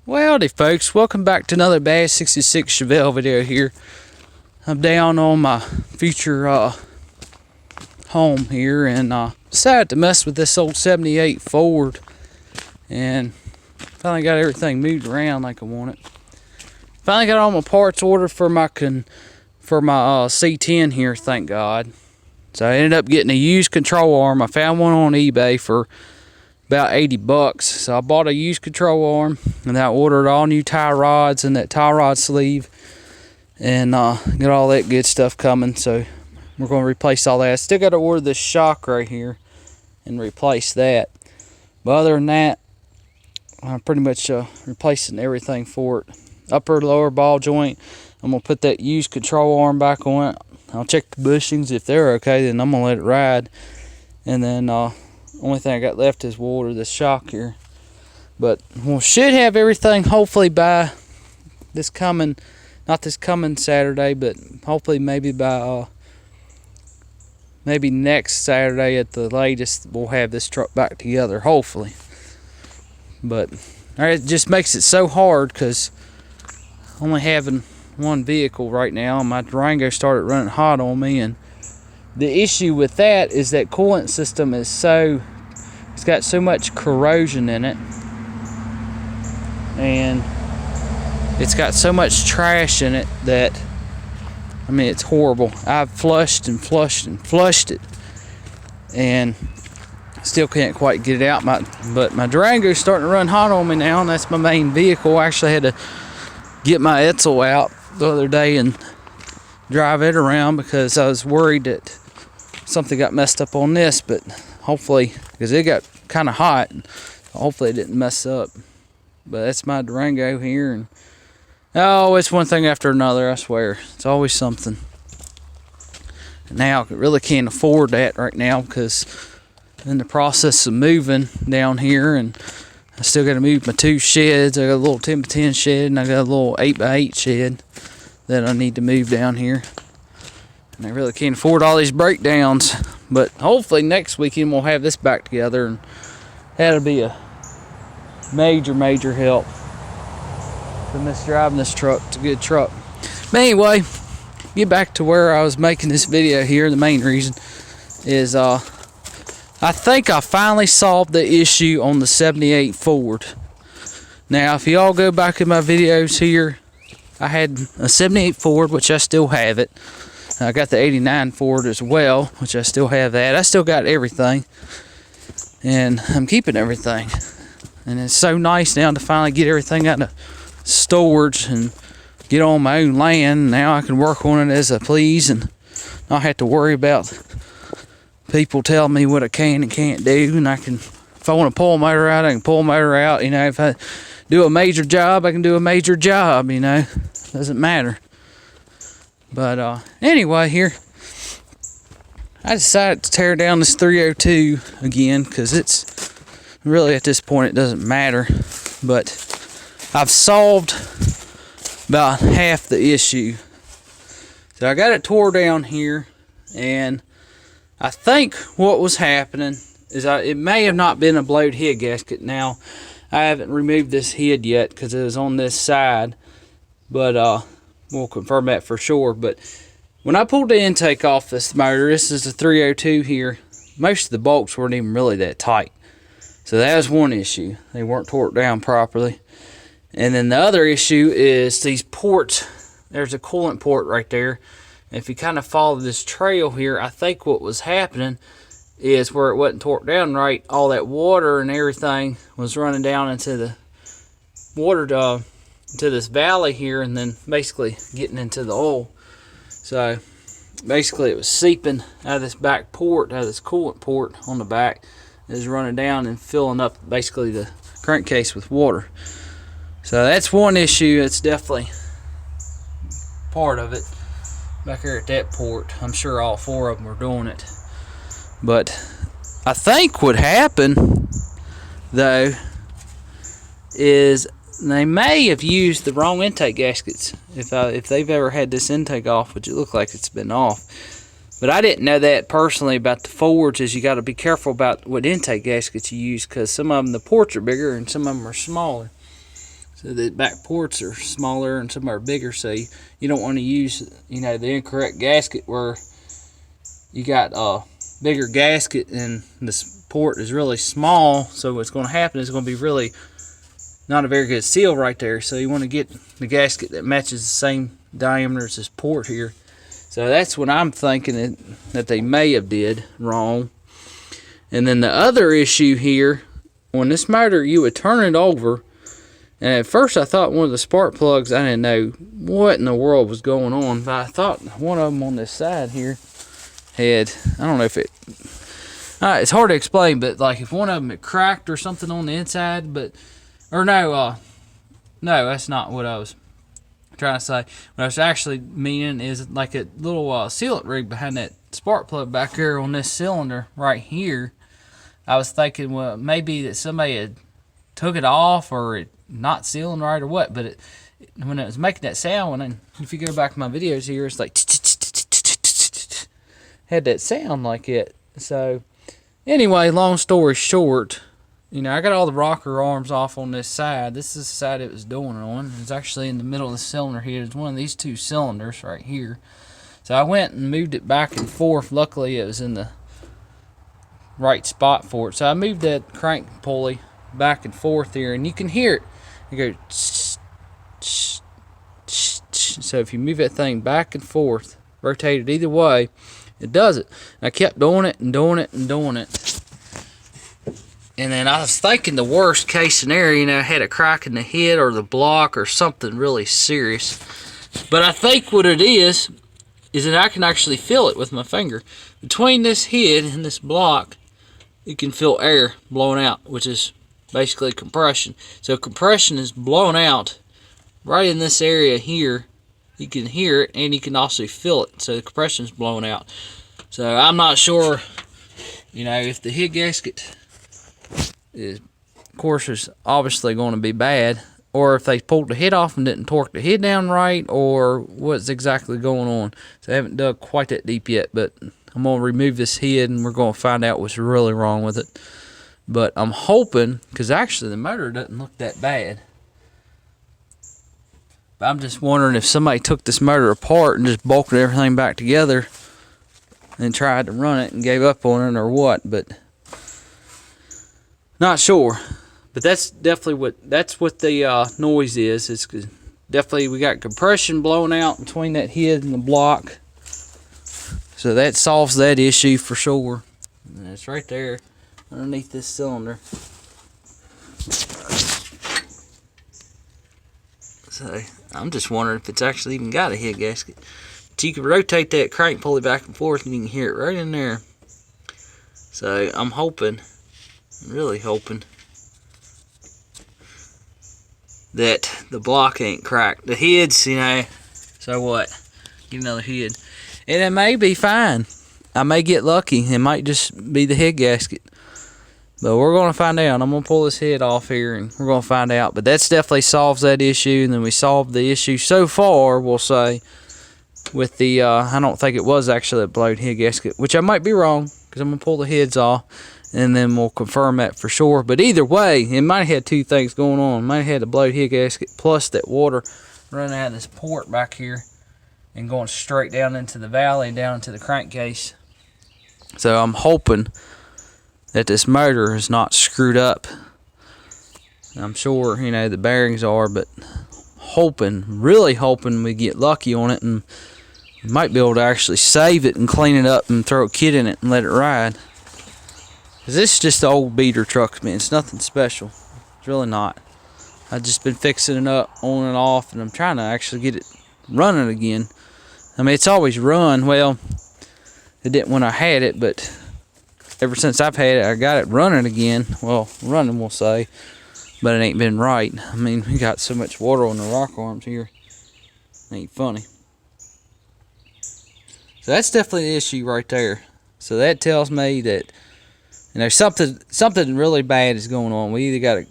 Well, howdy folks, welcome back to another Bass 66 Chevelle video here. I'm down on my future home here and decided to mess with this old 78 Ford and finally got everything moved around like I want it. Finally got all my parts ordered for my C10 here, thank God. So I ended up getting a used control arm. I found one on eBay for about 80 bucks. So I bought a used control arm and I ordered all new tie rods and that tie rod sleeve and got all that good stuff coming. So we're going to replace all that. I still got to order this shock right here and replace that. But other than that, I'm pretty much replacing everything for it. Upper lower ball joint, I'm going to put that used control arm back on it. I'll check the bushings. If they're okay, then I'm going to let it ride. And then only thing I got left is we'll order this shock here. But we should have everything hopefully by this coming, not this coming Saturday, but hopefully maybe by maybe next Saturday at the latest, we'll have this truck back together, hopefully. But it just makes it so hard because only having one vehicle right now, my Durango started running hot on me, and the issue with that is that coolant system is it's got so much corrosion in it, and it's got so much trash in it that, I mean, it's horrible. I've flushed and flushed and flushed it, and still can't quite get it out. But my Durango's starting to run hot on me now, and that's my main vehicle. I actually had to get my Etzel out the other day and drive it around because I was worried that something got messed up on this, but hopefully, because it got kind of hot, hopefully it didn't mess up. But that's my Durango here, and oh, it's one thing after another, I swear. It's always something. And now I really can't afford that right now because I'm in the process of moving down here, and I still got to move my two sheds. I got a little 10x10 shed, and I got a little 8x8 shed that I need to move down here. And I really can't afford all these breakdowns. But hopefully next weekend we'll have this back together, and that'll be a major help for miss driving this truck. It's a good truck. But anyway, get back to where I was making this video here. The main reason is I think I finally solved the issue on the 78 Ford. Now, if y'all go back in my videos here, I had a 78 Ford, which I still have it. I got the 89 Ford as well, which I still have that. I still got everything, and I'm keeping everything. And it's so nice now to finally get everything out of storage and get on my own land. Now I can work on it as I please and not have to worry about people telling me what I can and can't do. And I can, if I want to pull a motor out, I can pull a motor out. You know, if I do a major job, I can do a major job, you know. Doesn't matter. But anyway, here I decided to tear down this 302 again because it's really, at this point, it doesn't matter. But I've solved about half the issue. So I got it tore down here, and I think what was happening is it may have not been a blowed head gasket. Now, I haven't removed this head yet because it was on this side, but we'll confirm that for sure. But when I pulled the intake off this motor, this is the 302 here, most of the bolts weren't even really that tight. So that was one issue. They weren't torqued down properly. And then the other issue is these ports. There's a coolant port right there. And if you kind of follow this trail here, I think what was happening is where it wasn't torqued down right, all that water and everything was running down into the water to this valley here, and then basically getting into the oil. So basically it was seeping out of this back port, out of this coolant port on the back. It was running down and filling up basically the crankcase with water. So that's one issue. It's definitely part of it back here at that port. I'm sure all four of them were doing it. But I think what happened though is they may have used the wrong intake gaskets if they've ever had this intake off, which it looks like it's been off. But I didn't know that personally about the Fords, is you got to be careful about what intake gaskets you use, because some of them, the ports are bigger and some of them are smaller. So the back ports are smaller and some are bigger, so you don't want to use, you know, the incorrect gasket where you got a bigger gasket and this port is really small. So what's going to happen is going to be really not a very good seal right there. So you want to get the gasket that matches the same diameter as this port here. So that's what I'm thinking that they may have did wrong. And then the other issue here, on this motor, you would turn it over, and at first I thought one of the spark plugs, I didn't know what in the world was going on, but I thought one of them on this side here had, I don't know if it, it's hard to explain, but like if one of them had cracked or something on the inside, but, or no, that's not what I was trying to say. What I was actually meaning is like a little sealant rig behind that spark plug back here on this cylinder right here. I was thinking, well, maybe that somebody had took it off or it not sealing right or what, but when it was making that sound, and if you go back to my videos here, it's like had that sound like it. So anyway, long story short, you know, I got all the rocker arms off on this side. This is the side it was doing on. It's actually in the middle of the cylinder here. It's one of these two cylinders right here. So I went and moved it back and forth. Luckily, it was in the right spot for it. So I moved that crank pulley back and forth here, and you can hear it. It goes. So if you move that thing back and forth, rotate it either way, it does it. And I kept doing it and doing it and doing it. And then I was thinking the worst case scenario, you know, I had a crack in the head or the block or something really serious. But I think what it is that I can actually feel it with my finger. Between this head and this block, you can feel air blowing out, which is basically compression. So compression is blown out right in this area here. You can hear it and you can also feel it. So the compression is blown out. So I'm not sure, you know, if the head gasket is, of course, is obviously going to be bad, or if they pulled the head off and didn't torque the head down right, or what's exactly going on. So I haven't dug quite that deep yet, but I'm going to remove this head and we're going to find out what's really wrong with it. But I'm hoping, because actually the motor doesn't look that bad. But I'm just wondering if somebody took this motor apart and just bolted everything back together and tried to run it and gave up on it or what, but not sure. But that's definitely what the noise is. It's definitely, we got compression blowing out between that head and the block. So that solves that issue for sure. And it's right there underneath this cylinder. So I'm just wondering if it's actually even got a head gasket. But you can rotate that crank pulley back and forth and you can hear it right in there. So I'm hoping, really hoping, that the block ain't cracked. The head's, you know, so what? Get another head. And it may be fine. I may get lucky. It might just be the head gasket. But we're going to find out. I'm going to pull this head off here and we're going to find out. But that's definitely solves that issue. And then we solved the issue so far, we'll say, with the, I don't think it was actually a blowed head gasket, which I might be wrong because I'm going to pull the heads off. And then we'll confirm that for sure. But either way, it might have had two things going on. It might have had a blowed head gasket plus that water running out of this port back here and going straight down into the valley, down into the crankcase. So I'm hoping that this motor is not screwed up. I'm sure, you know, the bearings are, but hoping, really hoping we get lucky on it and we might be able to actually save it and clean it up and throw a kit in it and let it ride. Because this is just the old beater truck, man. It's nothing special. It's really not. I've just been fixing it up on and off, and I'm trying to actually get it running again. I mean, it's always run. Well, it didn't when I had it, but ever since I've had it, I got it running again. Well, running, we'll say, but it ain't been right. I mean, we got so much water on the rock arms here. It ain't funny. So that's definitely the issue right there. So that tells me that, you know, something really bad is going on. We either got a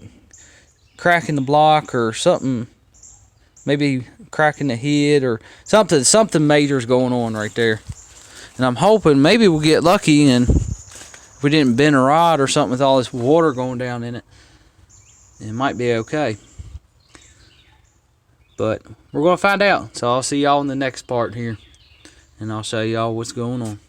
crack in the block or something, maybe cracking the head or something major is going on right there. And I'm hoping maybe we'll get lucky and if we didn't bend a rod or something with all this water going down in it, it might be okay. But we're going to find out. So I'll see y'all in the next part here. And I'll show y'all what's going on.